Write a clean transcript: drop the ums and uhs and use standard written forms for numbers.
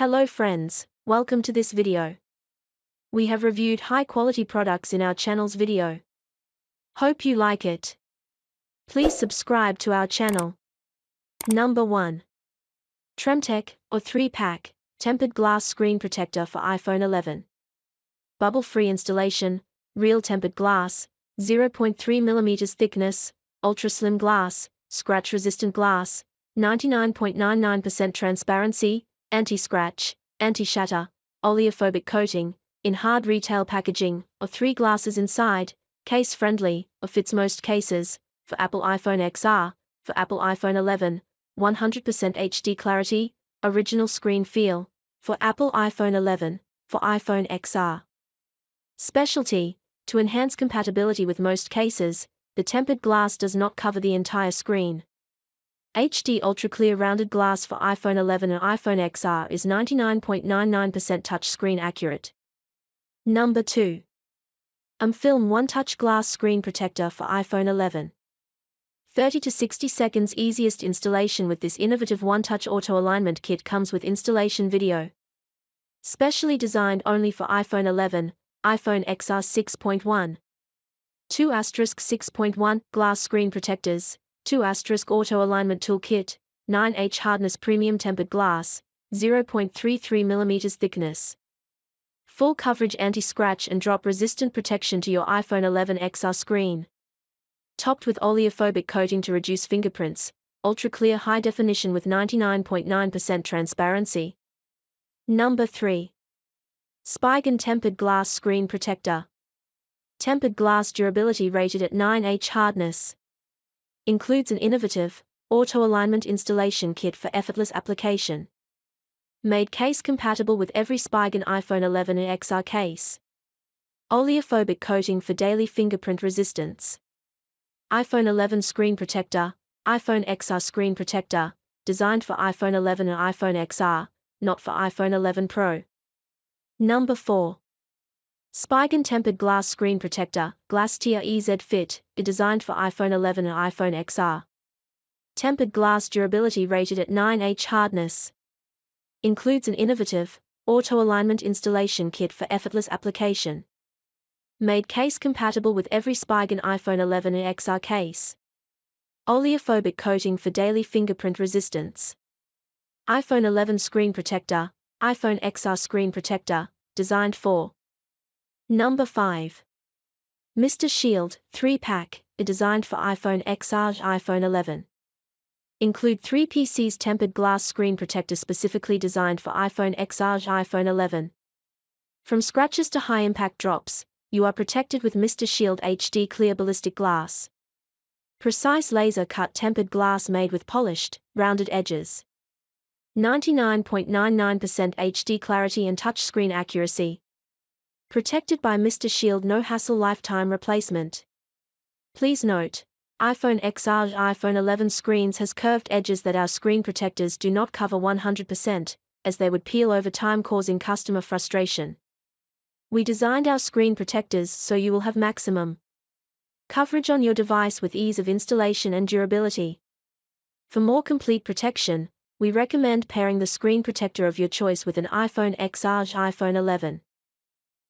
Hello friends, welcome to this video. We have reviewed high-quality products in our channel's video. Hope you like it. Please subscribe to our channel. Number 1. TRMTECH, or 3-pack, tempered glass screen protector for iPhone 11. Bubble-free installation, real tempered glass, 0.3 mm thickness, ultra-slim glass, scratch-resistant glass, 99.99% transparency, anti-scratch, anti-shatter, oleophobic coating, in hard retail packaging, or 3 glasses inside, case-friendly, or fits most cases, for Apple iPhone XR, for Apple iPhone 11, 100% HD clarity, original screen feel, for Apple iPhone 11, for iPhone XR. Specialty: to enhance compatibility with most cases, the tempered glass does not cover the entire screen. HD ultra-clear rounded glass for iPhone 11 and iPhone XR is 99.99% touchscreen accurate. Number 2. amFilm OneTouch Glass Screen Protector for iPhone 11. 30 to 60 seconds easiest installation with this innovative OneTouch auto alignment kit comes with installation video. Specially designed only for iPhone 11, iPhone XR 6.1. 2*6.1 Glass Screen Protectors, 2* Auto Alignment Toolkit, 9H Hardness Premium Tempered Glass, 0.33 mm thickness. Full coverage anti-scratch and drop resistant protection to your iPhone 11 XR screen. Topped with oleophobic coating to reduce fingerprints, ultra-clear high definition with 99.9% transparency. Number 3. Spigen Tempered Glass Screen Protector. Tempered glass durability rated at 9H hardness. Includes an innovative, auto-alignment installation kit for effortless application. Made case-compatible with every Spigen iPhone 11 and XR case. Oleophobic coating for daily fingerprint resistance. iPhone 11 Screen Protector, iPhone XR Screen Protector, designed for iPhone 11 and iPhone XR, not for iPhone 11 Pro. Number 4. Spigen Tempered Glass Screen Protector, GlasTR EZ FIT, designed for iPhone 11 and iPhone XR. Tempered glass durability rated at 9H hardness. Includes an innovative, auto-alignment installation kit for effortless application. Made case-compatible with every Spigen iPhone 11 and XR case. Oleophobic coating for daily fingerprint resistance. iPhone 11 Screen Protector, iPhone XR Screen Protector, designed for. Number 5. Mr.Shield, 3-pack, designed for iPhone XR and iPhone 11. Include 3 PCs tempered glass screen protector specifically designed for iPhone XR and iPhone 11. From scratches to high-impact drops, you are protected with Mr.Shield HD clear ballistic glass. Precise laser-cut tempered glass made with polished, rounded edges. 99.99% HD clarity and touchscreen accuracy. Protected by Mr.Shield no-hassle lifetime replacement. Please note, iPhone XR and iPhone 11 screens has curved edges that our screen protectors do not cover 100%, as they would peel over time causing customer frustration. We designed our screen protectors so you will have maximum coverage on your device with ease of installation and durability. For more complete protection, we recommend pairing the screen protector of your choice with an iPhone XR and iPhone 11.